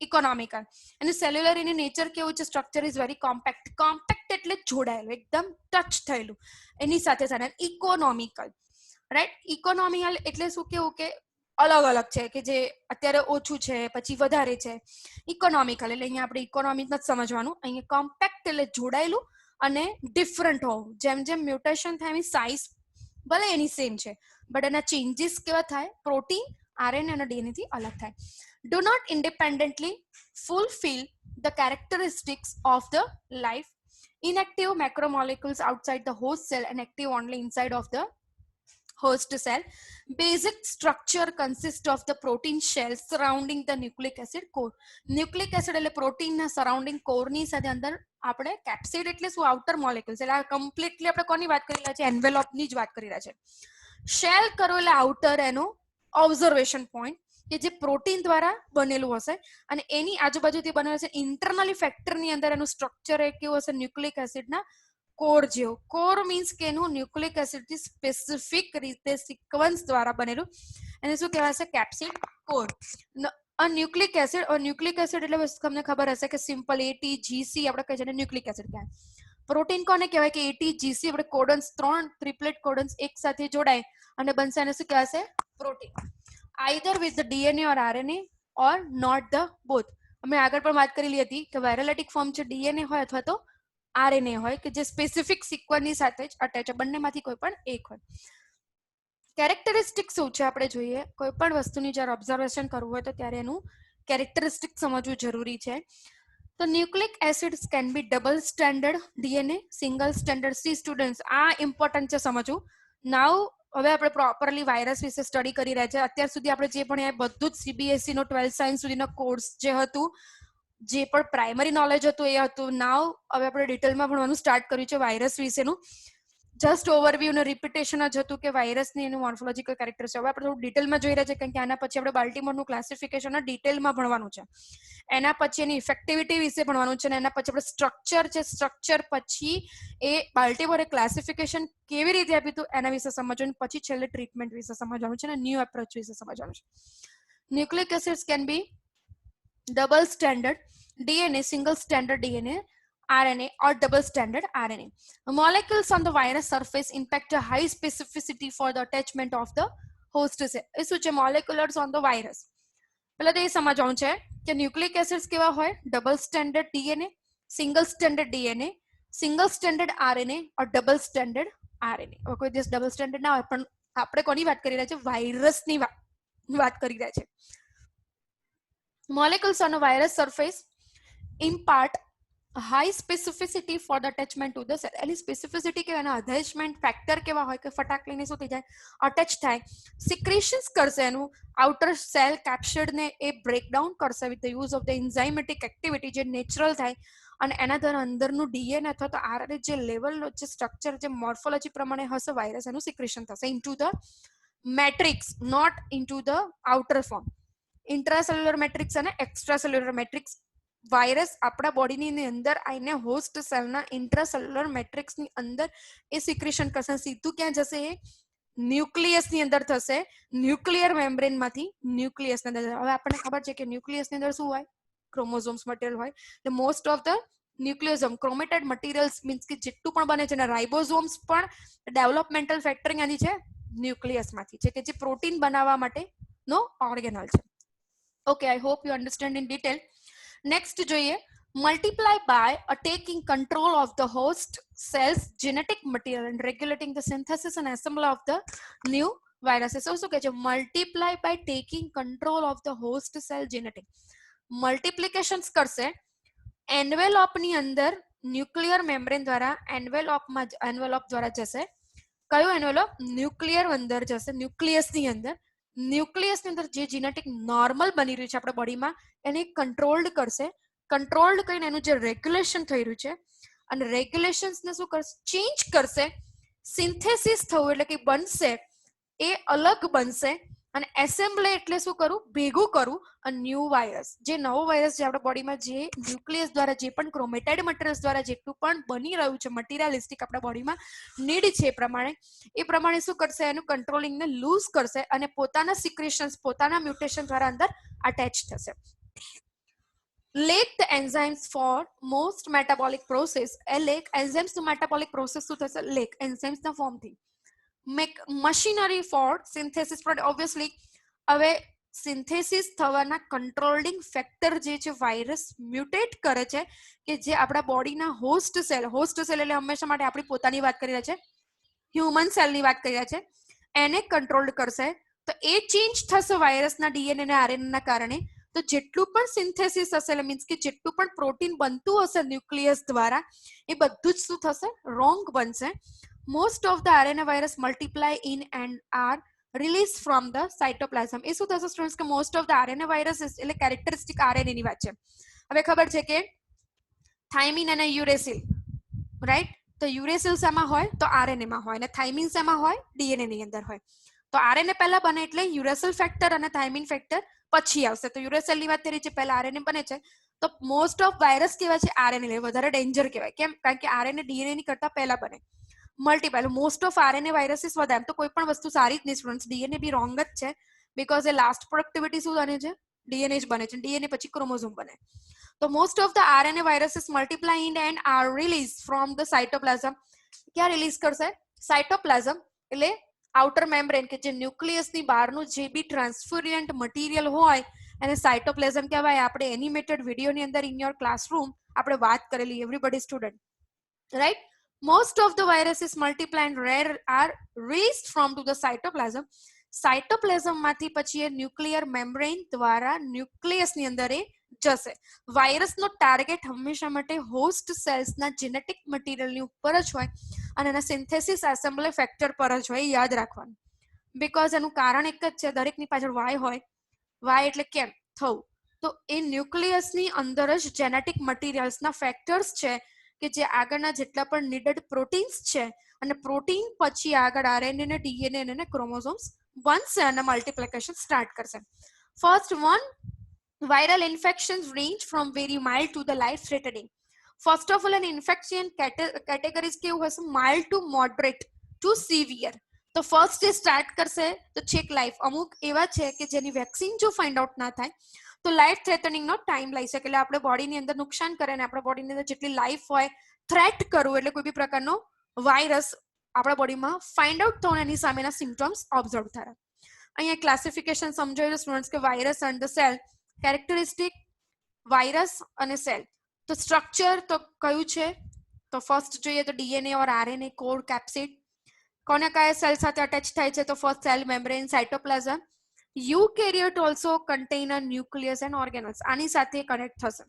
economical. અને સેલ્યુલર ઇન નેચર કેવું છે? Structure is very compact. Compact એટલે જોડાયેલું, એકદમ ટચ થયેલું એની સાથે સાથે. Economical, right? ઇકોનોમિકલ એટલે શું? કેવું કે અલગ અલગ છે, કે જે અત્યારે ઓછું છે પછી વધારે છે. ઇકોનોમિકલ એટલે અહીંયા આપણે ઇકોનોમિક નથી સમજવાનું. અહીંયા કોમ્પેક્ટ એટલે જોડાયેલું અને ડિફરન્ટ હોવું. જેમ જેમ મ્યુટેશન થાય એની સાઇઝ ભલે એની સેમ છે, બટ એના ચેન્જીસ કેવા થાય? પ્રોટીન, આરએનએ અને ડીએનએ થી અલગ થાય. Do not independently fulfil the characteristics of the life. inactive macromolecules outside the host cell and active only inside of the host cell. Basic structure consists of the protein shell surrounding the nucleic acid core. Nucleic acid એટલે પ્રોટીનના સરાઉન્ડિંગ કોરની સાથે અંદર આપણે કેપ્સિડ એટલે શું? Outer molecules. એટલે આ કમ્પ્લીટલી આપણે કોની વાત કરી રહ્યા છે? એન્વેલોપની જ વાત કરી રહ્યા છે. શેલ કરો એટલે આઉટર એનું ઓબ્ઝર્વેશન પોઈન્ટ, કે જે પ્રોટીન દ્વારા બનેલું હશે અને એની આજુબાજુથી બનેલું હશે. ઇન્ટરનલી ફેક્ટરની અંદર એનું સ્ટ્રક્ચર એ કેવું હશે? ન્યુક્લિક એસિડના કોર જેવો. કોર મીન્સ કે એનું ન્યુક્લિક એસિડ થી સ્પેસિફિક રીતે સિક્વન્સ દ્વારા બનેલું એને શું કહેવાય છે? કેપ્સિડ કોર. ન્યુક્લિક એસિડ એટલે તમને ખબર હશે કે સિમ્પલ ATGC આપણે કહે છે ન્યુક્લિક એસિડ કહેવાય. પ્રોટીન કોને કહેવાય? કે ATGC આપણે કોડન્સ 3 ટ્રિપ્લેટ કોડન્સ એક સાથે જોડાય અને બનશે એને શું કહેવાય છે? Protein. Either with the DNA or RNA or not the both. અમે આગળ પણ વાત કરેલી હતી કે વાયરોલેટિક ફોર્મ છે DNA હોય અથવા તો RNA હોય કે જે સ્પેસિફિક સિક્વન્સની સાથે જ અટેચ, બંનેમાંથી કોઈ પણ એક હોય. કેરેક્ટરિસ્ટિક શું છે આપણે જોઈએ. કોઈ પણ વસ્તુની જ્યારે ઓબ્ઝર્વેશન કરવું હોય તો ત્યારે એનું કેરેક્ટરિસ્ટિક સમજવું જરૂરી છે. તો nucleic acids can be double standard DNA, single standard. See students, આ ઇમ્પોર્ટન્ટ છે સમજવું. નાઉ હવે આપણે પ્રોપરલી વાયરસ વિશે સ્ટડી કરી રહ્યા છે. અત્યાર સુધી આપણે જે પણ બધું જ CBSE નો 12th સાયન્સ સુધીનો કોર્સ જે હતું, જે પણ પ્રાઇમરી નોલેજ હતું એ હતું. નાવ હવે આપણે ડિટેલમાં ભણવાનું સ્ટાર્ટ કર્યું છે વાયરસ વિશેનું. જસ્ટ ઓવરવ્યુ અને રિપીટેશન જ હતું કે વાયરસની એનું મોર્ફોલોજીકલ કેરેક્ટર છે. હવે આપણે થોડું ડિટેલમાં જોઈ રહ્યા છે કારણ કે આના પછી આપણે બાલ્ટીમોરનું ક્લાસિફિકેશન ડિટેલમાં ભણવાનું છે. એના પછી એની ઇફેક્ટિવિટી વિશે ભણવાનું છે અને એના પછી આપણે સ્ટ્રક્ચર છે, સ્ટ્રક્ચર પછી એ બાલ્ટીમોરે ક્લાસિફિકેશન કેવી રીતે આપ્યું હતું એના વિશે સમજવાનું, પછી છેલ્લે ટ્રીટમેન્ટ વિશે સમજવાનું છે અને ન્યૂ એપ્રોચ વિશે સમજવાનું છે. Nucleic acids can B double standard DNA, single standard DNA, RNA or double standard RNA. Molecules on the virus surface impact a high specificity for the attachment of the host cell. એ શું છે? molecules on the virus. પહેલા તો એ સમજવાનું છે કે ન્યુક્લિક એસિડ્સ કેવા હોય? Double standard DNA, single standard DNA, single standard RNA or double standard RNA. હવે કોઈ દિવસ ડબલ સ્ટેન્ડર્ડ ના હોય, પણ આપણે કોની વાત કરી રહ્યા છે? વાયરસની વાત કરી રહ્યા છે. Molecules on a virus surface impart high specificity for the attachment to the cell. એની સ્પેસિફિસિટી કે એના અટેચમેન્ટ ફેક્ટર કેવા હોય કે ફટાક લઈને શું થઈ જાય? અટેચ થાય, સિક્રેશન્સ કરશે, એનું આઉટર સેલ કેપ્સિડને એ બ્રેકડાઉન કરશે with the use of the enzymatic activity જે નેચરલ થાય અને એના દ્વારા અંદરનું DNA અથવા તો RNA જે લેવલનો જે સ્ટ્રક્ચર જે મોર્ફોલોજી પ્રમાણે હશે વાયરસ એનું સિક્રેશન થશે into the matrix, not into the outer form. Intracellular matrix અને એક્સ્ટ્રાસેલ્યુલર મેટ્રિક્સ. વાયરસ આપણા બોડીની અંદર આવીને હોસ્ટ સેલના ઇન્ટ્રાસેલ્યુલર મેટ્રિક્સની અંદર એ સિક્રેશન કરશે. સીધું ક્યાં જશે? એ ન્યુક્લિયસની અંદર થશે, ન્યુક્લિયર મેમ્બ્રેનમાંથી ન્યુક્લિયસની અંદર. હવે આપણને ખબર છે કે ન્યુક્લિયસની અંદર શું હોય? ક્રોમોઝોમ્સ મટીરિયલ હોય. The most of the nucleosome chromatid materials means કે જેટલું પણ બને છે અને રાઇબોઝોમ્સ પણ ડેવલપમેન્ટલ ફેક્ટરિંગ આની છે ન્યુક્લિયસમાંથી છે કે જે પ્રોટીન બનાવવા માટેનો ઓર્ગેનલ છે. Okay, I hope you understand in detail. Next જોઈએ, multiply by taking control of the host cells genetic material and regulating the synthesis and assembly of the new viruses. શું કહે છે? multiply by taking control of the host cell genetic. મલ્ટિપ્લિકેશન્સ કરશે એન્વેલોપની અંદર, ન્યુક્લિયર મેમ્બ્રેન દ્વારા એન્વેલોપ દ્વારા જશે. કયો એન્વેલોપ? ન્યુક્લિયર અંદર જશે, ન્યુક્લિયસની અંદર. ન્યુક્લિયસની અંદર જે જીનેટિક નોર્મલ બની રહ્યું છે આપણા બોડીમાં એને કંટ્રોલ્ડ કરશે. કંટ્રોલ્ડ કરીને એનું જે રેગ્યુલેશન થઈ રહ્યું છે અને રેગ્યુલેશન્સને શું કરશે? ચેન્જ કરશે. સિન્થેસિસ થવું એટલે કે બનશે એ અલગ બનશે અને એસેમ્બલી એટલે શું કરું? ભેગું કરું અ ન્યૂ વાયરસ. જે નવો વાયરસ જે આપણા બોડીમાં જે ન્યુક્લિયસ દ્વારા જે પણ ક્રોમેટાઇડ મટીરિયલ્સ દ્વારા જેટલું પણ બની રહ્યું છે મટીરિયલિસ્ટિક આપણા બોડીમાં નીડ છે એ પ્રમાણે શું કરશે? એનું કંટ્રોલિંગને લૂઝ કરશે અને પોતાના સિક્રેશન્સ, પોતાના મ્યુટેશન દ્વારા અંદર અટેચ થશે. Lack the enzymes for most metabolic process. Lack enzymes to metabolic process શું થશે? Lack enzymes ના ફોર્મથી. Make machinery for synthesis product. Obviously હવે સિન્થેસિસ થવાના કંટ્રોલિંગ ફેક્ટર જે છે વાયરસ મ્યુટેટ કરે છે કે જે આપણા બોડીના હોસ્ટ સેલ એટલે હંમેશા માટે આપણી પોતાની વાત કરી રહ્યા છે, હ્યુમન સેલની વાત કરી રહ્યા છે, એને કંટ્રોલ કરશે. તો એ ચેન્જ થશે વાયરસના DNA અને RNA ના કારણે. તો જેટલું પણ સિન્થેસિસ હશે એટલે મીન્સ કે જેટલું પણ પ્રોટીન બનતું હશે ન્યુક્લિયસ દ્વારા એ બધું જ શું થશે? રોંગ બનશે. Most of the RNA virus multiply in and are release from the cytoplasm. એ શું થશે સ્ટુડન્ટ્સ કે most of the RNA virus એટલે કેરેક્ટરિસ્ટિક RNA ની વાત છે. હવે ખબર છે કે થાઇમિન અને યુરેસિલ, રાઈટ? તો યુરેસિલ શેમાં હોય? તો RNA માં હોય અને થાઇમિન શેમાં હોય? DNA ની અંદર હોય. તો RNA પહેલા બને એટલે યુરેસિલ ફેક્ટર અને થાઇમિન ફેક્ટર પછી આવશે. તો યુરેસિલ ની વાત કરી છે, પહેલા RNA બને છે તો મોસ્ટ ઓફ વાયરસ કેવા છે આરએનએ વધારે ડેન્જર કહેવાય. કેમ? કારણ કે આરએનએ ડીએનએ ની કરતા પહેલા બને, multiple. Most of RNA viruses વધારે. તો કોઈ પણ વસ્તુ સારી જ નહીં સ્ટુડન્ટ્સ, ડીએનએ બી રોંગ જ છે, બીકોઝ એ લાસ્ટ પ્રોડક્ટિવિટી શું બને છે? ડીએનએ જ બને છે. ડીએનએ પછી ક્રોમોઝોમ બને. તો most of the RNA viruses multiply in and are release from the cytoplasm. ક્યાં રિલીઝ કરશે? સાયટોપ્લાઝમ એટલે આઉટર મેમ્બ્રેન, કે જે ન્યુક્લિયસની બહારનું જે બી ટ્રાન્સફરન્ટ મટીરિયલ હોય એને સાયટોપ્લાઝમ કહેવાય. આપણે એનિમેટેડ વિડીયોની અંદર ઇન યોર ક્લાસરૂમ આપણે વાત કરેલી, everybody student, right? Most of the viruses multiply and rare are released from to the cytoplasm. Cytoplasm માંથી પછી એ ન્યુક્લિયર મેમ્બ્રેન દ્વારા ન્યુક્લિયસ ની અંદર એ જશે. વાયરસનો ટાર્ગેટ હંમેશા માટે હોસ્ટ સેલ્સના જેનેટિક મટીરિયલની ઉપર જ હોય અને એના સિન્થેસિસ એસેમ્બલી ફેક્ટર પર જ હોય, યાદ રાખવાનું. બીકોઝ એનું કારણ એક જ છે, દરેકની પાછળ વાય હોય. વાય એટલે કેમ થવું. તો એ ન્યુક્લિયસની અંદર જ જેનેટિક મટીરિયલ્સના ફેક્ટર્સ છે કે જે આગળના જેટલા પણ નીડેડ પ્રોટીન્સ છે, અને પ્રોટીન પછી આગળ આરએનએ ને ડીએનએ અને ક્રોમોઝોમ્સ બનશે અને મલ્ટીપ્લિકેશન સ્ટાર્ટ કરશે. First one, viral infections range from very mild to the life threatening. First of all, an infection categories કેવું હશે? mild to moderate to severe. તો ફર્સ્ટ જે સ્ટાર્ટ કરશે તો છેક લાઈફ. અમુક એવા છે કે જેની વેક્સિન જો ફાઇન્ડ આઉટ ના થાય તો લાઈફ થ્રેટનિંગ નો ટાઈમ લઈ શકે, એટલે આપણે બોડીની અંદર નુકસાન કરે અને આપણા બોડીની અંદર જેટલી લાઈફ હોય થ્રેટ કરવું, એટલે કોઈ બી પ્રકારનો વાયરસ આપણા બોડીમાં ફાઇન્ડ આઉટ થવું, એની સામેના સિમ્પટમ્સ ઓબ્ઝર્વ થાય. અહીંયા ક્લાસિફિકેશન સમજાવ્યું સ્ટુડન્ટ્સ કે virus and the cell characteristic, virus અને સેલ. તો સ્ટ્રક્ચર તો કયું છે? તો ફર્સ્ટ જોઈએ તો DNA or RNA code capsid. કોને કયા સેલ સાથે અટેચ થાય છે? તો first cell membrane, cytoplasm. Eukaryote also contain a nucleus and organelles. આની સાથે કનેક્ટ થશે.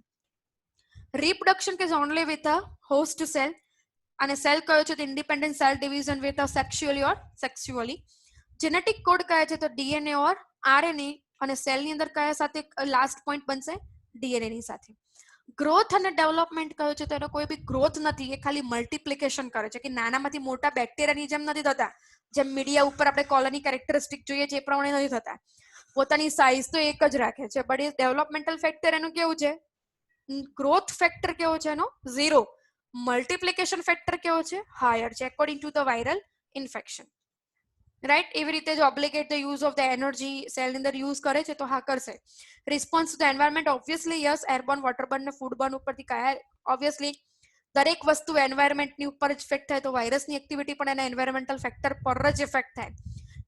રિપ્રોડક્શન કે only with a host cell. અને સેલ કયો છે? તો independent cell division with a sexually or sexually. Genetic code કયા છે? તો ડીએનએ ઓર આરએનએ. અને સેલની અંદર કયા સાથે લાસ્ટ પોઈન્ટ બનશે? ડીએનએ ની સાથે. ગ્રોથ અને ડેવલપમેન્ટ કયો છે? તો એનો કોઈ બી ગ્રોથ નથી, એ ખાલી મલ્ટીપ્લિકેશન કરે છે, કે નાનામાંથી મોટા બેક્ટેરિયાની જેમ નથી થતા. જેમ મીડિયા ઉપર આપણે કોલોની કેરેક્ટરિસ્ટિક જોઈએ છે એ પ્રમાણે નથી થતા. પોતાની સાઇઝ તો એક જ રાખે છે, બટ એ ડેવલપમેન્ટલ ફેક્ટર એનું કેવું છે? ગ્રોથ ફેક્ટર કેવો છે એનો? 0. મલ્ટીપ્લિકેશન ફેક્ટર કેવો છે? હાયર છે, according to the viral infection. Right? એવી રીતે જો obligate the use of the energy સેલની અંદર યુઝ કરે છે તો હા કરશે. Response to the environment obviously yes. Airborne, waterborne ને ફૂડબોર્ન ઉપરથી કયા? ઓબ્વિયસલી દરેક વસ્તુ એન્વાયરમેન્ટની ઉપર જ ઇફેક્ટ થાય, તો વાયરસની એક્ટિવિટી પણ એના એન્વાયરમેન્ટલ ફેક્ટર પર જ ઇફેક્ટ થાય.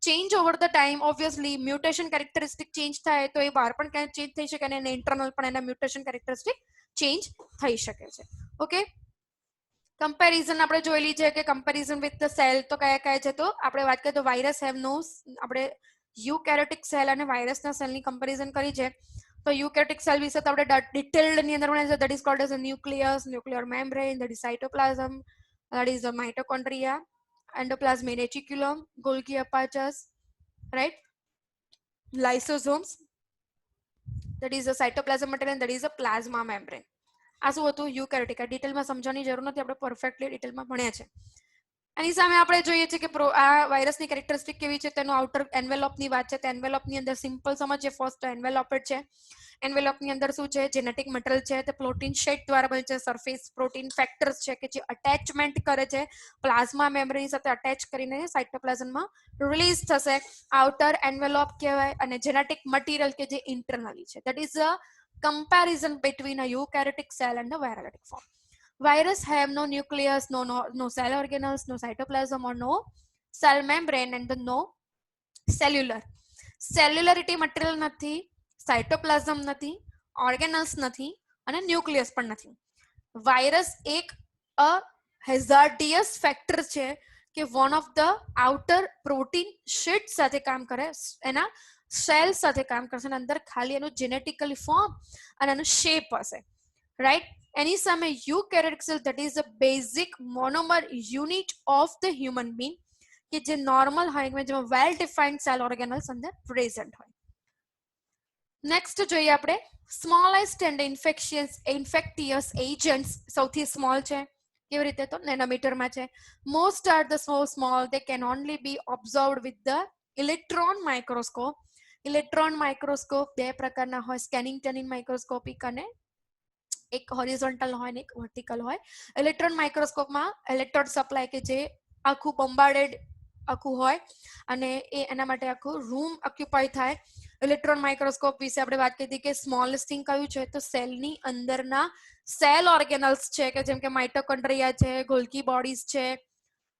Change over the time, obviously mutation characteristic change થાય તો એ બહાર પણ ક્યાંય ચેન્જ થઈ શકે, અને ઇન્ટરનલ પણ એના મ્યુટેશન કેરેક્ટરિસ્ટિક ચેન્જ થઈ શકે છે. ઓકે, કમ્પેરિઝન આપણે જોયેલી છે કે કમ્પેરિઝન વિથ ધ સેલ તો કયા કયા છે? તો આપણે વાત કરીએ તો વાયરસ હેવ નો, આપણે યુકેરેટિક સેલ અને વાયરસના સેલની કમ્પેરિઝન કરી છે. તો યુકેરેટિક સેલ વિશે તો આપણે ડિટેલ્ડ ની અંદર ભણ્યા છે. That is called as a nucleus, nuclear membrane, that is cytoplasm, that is the mitochondria, endoplasmic reticulum, Golgi apparatus, right? Lysosomes, that is the cytoplasm material, that is the plasma membrane. આ શું હતું? યુકેરેટિક. ડિટેલમાં સમજવાની જરૂર નથી, આપણે પરફેક્ટલી ડિટેલમાં ભણ્યા છે. એની સામે આપણે જોઈએ છે કે આ વાયરસની કેરેક્ટરિસ્ટિક કેવી છે, તેનો આઉટર એન્વેલોપની વાત છે. તો એન્વેલોપની અંદર સિમ્પલ સમજીએ. ફર્સ્ટ એન્વેલોપ છે. એન્વેલોપની અંદર શું છે? જેનેટિક મટીરિયલ છે, તે પ્રોટીન શેડ દ્વારા બને છે. સરફેસ પ્રોટીન ફેક્ટર્સ છે કે જે અટેચમેન્ટ કરે છે પ્લાઝમા મેમ્બ્રેન સાથે, અટેચ કરીને સાયટોપ્લાઝમમાં રિલીઝ થશે. આઉટર એન્વેલોપ કહેવાય. અને જેનેટિક મટીરિયલ કે જે ઇન્ટરનલી છે. That is a comparison between a eukaryotic cell and a virolytic form. Virus have no nucleus, no cell organelles, no cytoplasm or no cell membrane, and no cellular. Cellularity material નથી, cytoplasm નથી, organelles નથી, અને ન્યુક્લિયસ પણ નથી. વાયરસ એક અ હેઝાર્ડિયસ ફેક્ટર છે કે one of the outer protein sheet સાથે કામ કરે, એના સેલ સાથે કામ કરશે, અને અંદર ખાલી એનું જેનેટિકલી ફોર્મ અને એનું શેપ હશે. રાઈટ? એની સામે eukaryotic cell, that is a basic monomer unit of the human being, કે જે નોર્મલ હોય, જેમાં વેલ ડિફાઇન્ડ સેલ ઓર્ગેનલ્સ અંદર પ્રેઝન્ટ હોય. નેક્સ્ટ જોઈએ આપણે સ્મોલેસ્ટ એન્ડ ઇન્ફેક્ટિયસ એજન્ટ્સ. સૌથી સ્મોલ છે કેવી રીતે? તો નેનોમીટરમાં છે. Most are the so small they can only be observed with the electron microscope. Electron microscope બે પ્રકારના હોય, સ્કેનિંગ ટનિંગ માઇક્રોસ્કોપિક અને એક હોરિઝોન્ટલ હોય ને એક વર્ટિકલ હોય. ઇલેક્ટ્રોન માઇક્રોસ્કોપમાં ઇલેક્ટ્રોડ સપ્લાય કે જે આખું બોમ્બાર્ડેડ આખું હોય અને એ એના માટે આખું રૂમ ઓક્યુપાય થાય. ઇલેક્ટ્રોન માઇક્રોસ્કોપ વિશે આપણે વાત કરી હતી કે સ્મોલેસ્ટ થિંગ કયું છે તો સેલની અંદરના સેલ ઓર્ગેનલ્સ છે કે જેમ કે માઇટોકોન્ડ્રિયા છે, ગોલ્કી બોડીઝ છે,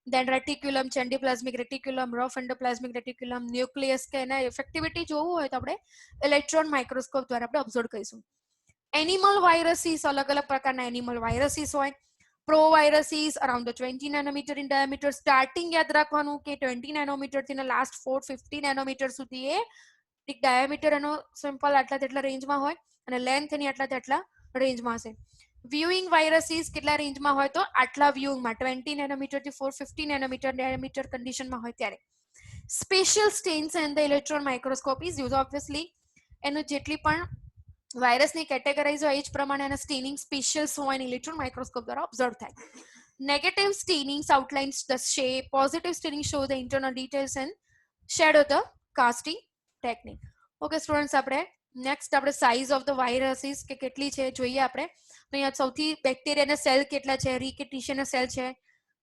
દેન રેટિક્યુલમ છે, endoplasmic reticulum, rough endoplasmic reticulum, nucleus કે એના ઇફેક્ટિવિટી જોવું હોય તો આપણે ઇલેક્ટ્રોન માઇક્રોસ્કોપ દ્વારા આપણે ઓબ્ઝર્વ કરીશું. એનિમલ વાયરસીસ, અલગ અલગ પ્રકારના એનિમલ વાયરસીસ હોય. Pro viruses around 20 nanometre in diameter. Starting યાદ રાખવાનું કે 20 નેનોમીટર થી લાસ્ટ 450 નેનોમીટર સુધી એ એક ડાયામીટર એનો સિમ્પલ આટલા તેટલા રેન્જમાં હોય અને લેન્થ એની આટલા તેટલા રેન્જમાં હશે. વ્યુઇંગ વાયરસીસ કેટલા રેન્જમાં હોય તો આટલા વ્યુઇંગમાં 20 નેનોમીટર થી 450 નેનોમીટર ડાયામીટર કન્ડિશનમાં હોય ત્યારે. Special tense and the electron microscope is use. Obviously એનું જેટલી પણ વાયરસની કેટેગરાઇઝ હોય એ જ પ્રમાણે એના સ્ટેનિંગ સ્પેશિયલ્સ હોય અને ઇલેક્ટ્રોન માઇક્રોસ્કોપ દ્વારા ઓબ્ઝર્વ થાય. Negative staining outlines the shape. Positive staining show the internal details and shadow the casting technique. Okay students, આપણે નેક્સ્ટ આપણે સાઇઝ ઓફ ધ વાયરસીસ કે કેટલી છે જોઈએ આપણે. અહીંયા સૌથી બેક્ટેરિયાના સેલ કેટલા છે, રીકેટિશિયના સેલ છે,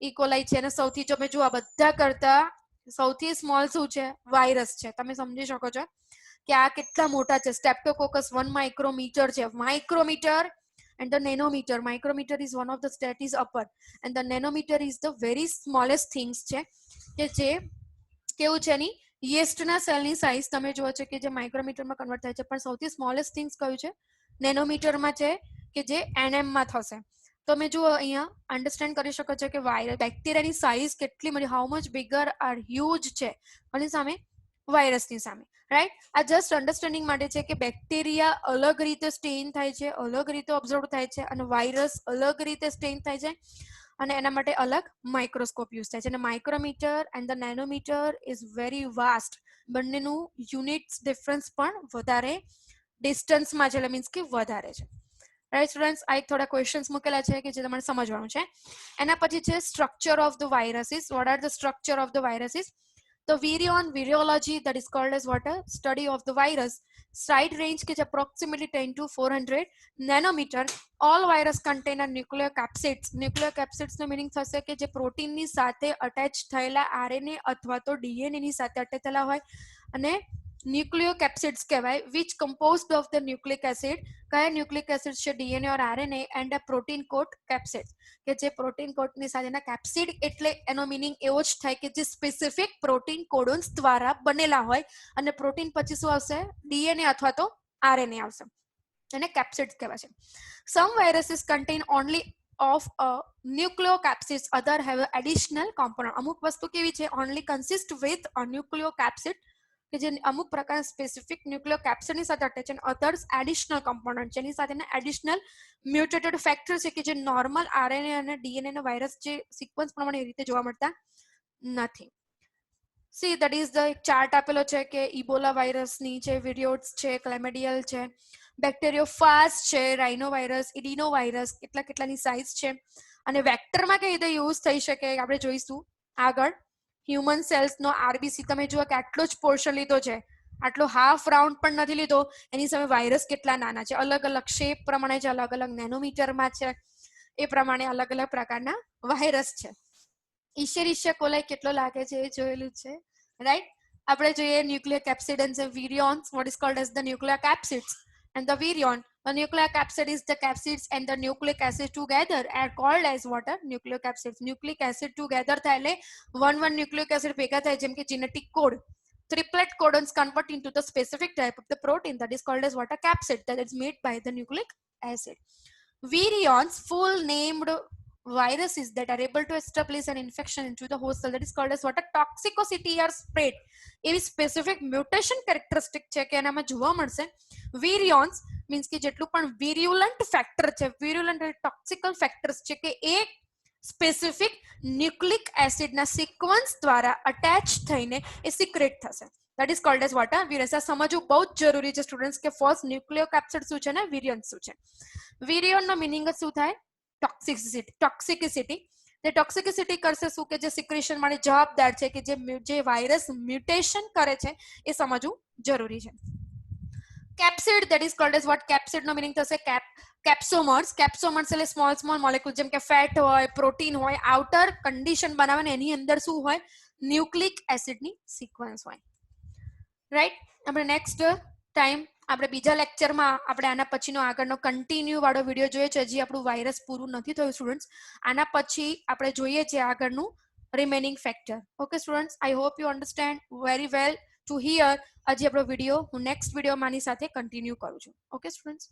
ઇકોલાઈ છે અને સૌથી જો મેં જો આ બધા કરતા સૌથી સ્મોલ શું છે વાયરસ છે. તમે સમજી શકો છો કે આ કેટલા મોટા છે. સ્ટેપ્ટોકોકસ 1 માઇક્રોમીટર છે. Micrometre and the nanometer. Micrometer is one of the that is upper and the nanometer is the very smallest things છે કે જે કેવું છે એની યીસ્ટના સેલની સાઇઝ તમે જુઓ છો કે જે માઇક્રોમીટરમાં કન્વર્ટ થાય છે પણ સૌથી સ્મોલેસ્ટ થિંગ્સ કયું છે નેનોમીટરમાં છે કે જે NM માં થશે. તમે જુઓ અહીંયા અન્ડરસ્ટેન્ડ કરી શકો છો કે બેક્ટેરિયાની સાઇઝ કેટલી મોટી, how much bigger are huge છે અને સામે વાયરસની સામે, રાઈટ. આ જસ્ટ અન્ડરસ્ટેન્ડિંગ માટે છે કે બેક્ટેરિયા અલગ રીતે સ્ટેન થાય છે, અલગ રીતે ઓબ્ઝર્વ થાય છે અને વાયરસ અલગ રીતે સ્ટેન થાય છે અને એના માટે અલગ માઇક્રોસ્કોપ યુઝ થાય છે. અને micrometre and the nanometre is very vast. બંનેનું યુનિટ્સ ડિફરન્સ પણ વધારે ડિસ્ટન્સમાં છે, એટલે મીન્સ કે વધારે છે. રાઈટ સ્ટુડન્ટ્સ, આ એક થોડા ક્વેશ્ચન્સ મૂકેલા છે કે જે તમારે સમજવાનું છે. એના પછી છે structure of the viruses. What are the structure of the viruses? The virion, virology, that is called as what? A study of the virus. Side range is approximately 10 to 400 nanometer. All virus contain a nucleocapsids. Nucleocapsids નો meaning થશે કે જે પ્રોટીનની સાથે અટેચ થયેલા RNA અથવા તો DNA ની સાથે અટેચ થયેલા હોય અને ન્યુક્લિયોકેપ્સિડ્સ કહેવાય, which composed of the nucleic acid. કયા ન્યુક્લિક એસિડ છે? DNA or RNA and a protein coat capsid. કે જે પ્રોટીન કોટની સાથેના કેપ્સિડ એટલે એનો મીનિંગ એવો જ થાય કે જે સ્પેસિફિક પ્રોટીન કોડોન્સ દ્વારા બનેલા હોય અને પ્રોટીન પછી શું આવશે? DNA અથવા તો RNA આવશે અને કેપ્સિડ કહેવાય છે. Some viruses contain only of a nucleocapsids, other have additional component. અમુક વસ્તુ કેવી છે? only consist with a nucleocapsid કે જે અમુક પ્રકાર સ્પેસિફિક ન્યુક્લિયોકેપ્સિડની સાથે અટેચ અને અધર્સ એડિશનલ કમ્પોનન્ટ છે, એની સાથેના એડિશનલ મ્યુટેટેડ ફેક્ટર છે કે જે નોર્મલ RNA અને DNA ના વાયરસ જે સિક્વન્સ પ્રમાણે એ રીતે જોવા મળતા નથી. See that is the chart આપેલો છે કે ઇબોલા વાયરસની છે, વિરિયોટ્સ છે, ક્લેમેડિયલ છે, બેક્ટેરિયોફાજ છે, રાઇનો વાયરસ, ઇડિનો વાયરસ, કેટલાની સાઇઝ છે અને વેક્ટરમાં કઈ રીતે યુઝ થઈ શકે આપણે જોઈશું આગળ. હ્યુમન સેલ્સનો RBC તમે જુઓ કે આટલો જ પોર્શન લીધો છે, આટલો હાફ રાઉન્ડ પણ નથી લીધો, એની સામે વાયરસ કેટલા નાના છે, અલગ અલગ શેપ પ્રમાણે છે, અલગ અલગ નેનોમીટરમાં છે, એ પ્રમાણે અલગ અલગ પ્રકારના વાયરસ છે. ઇશેરિશિયા કોલાઈ કેટલો લાગે છે એ જોયેલું છે, રાઈટ. આપણે જોઈએ nucleocapsid and virions. What is called as the nucleocapsids and the virion. The nucleocapsid is the capsids and the nucleic acid together are called as what? Nucleocapsids. Nucleic acid together થાય એટલે one nucleic acid ભેગા થાય, જેમ કે genetic code. Triplet codons convert into the specific type of the protein that is called as what? A capsid that is made by the nucleic acid. Virions, full named viruses that are able to establish an infection into the host cell, that is called as what? A toxicity or spread. એવી સ્પેસિફિક મ્યુટેશન કેરેક્ટરિસ્ટિક છે કે એનામાં જોવા મળશે. વિરિયોન્સ મીન્સ કે જેટલું પણ વિર્યુલન્ટ ફેક્ટર છે, વિર્યુલન્ટ ટોક્સિકલ ફેક્ટર્સ છે કે એ સ્પેસિફિક ન્યુક્લિક એસિડના સિક્વન્સ દ્વારા અટેચ થઈને એ સિક્રેટ થશે. that is called as what? A virus. આ સમજવું બહુ જ જરૂરી છે સ્ટુડન્ટ્સ કે ફર્સ્ટ ન્યુક્લિયોકેપ્સિડ શું છે ને વિરિયોન શું છે. વિરિયોનનો મિનિંગ શું થાય? ટોક્સિસિટી. તે ટોક્સિસિટી કરશે શું કે જે સિક્રેશન માટે જવાબદાર છે કે જે વાયરસ મ્યુટેશન કરે છે એ સમજવું જરૂરી છે. capsid, that is called as what? Capsid no meaning થશે capsomers. Capsomers એટલે small molecule, જેમ કે ફેટ હોય, પ્રોટીન હોય, આઉટર કન્ડિશન બનાવે ને એની અંદર શું હોય? ન્યુક્લિક એસિડ ની સિક્વન્સ હોય. રાઈટ. આપણે નેક્સ્ટ ટાઈમ આપણે બીજા લેક્ચરમાં આપણે આના પછીનો આગળનો કન્ટિન્યુ વાળો વિડીયો જોઈએ છે. હજી આપણું વાયરસ પૂરું નથી થયું સ્ટુડન્ટ્સ. આના પછી આપણે જોઈએ છે આગળનું remaining factor. Okay students, I hope you understand very well two here. હજી આપણો વિડીયો હું નેક્સ્ટ વિડીયોમાં આની સાથે કન્ટિન્યુ કરું છું. Okay students.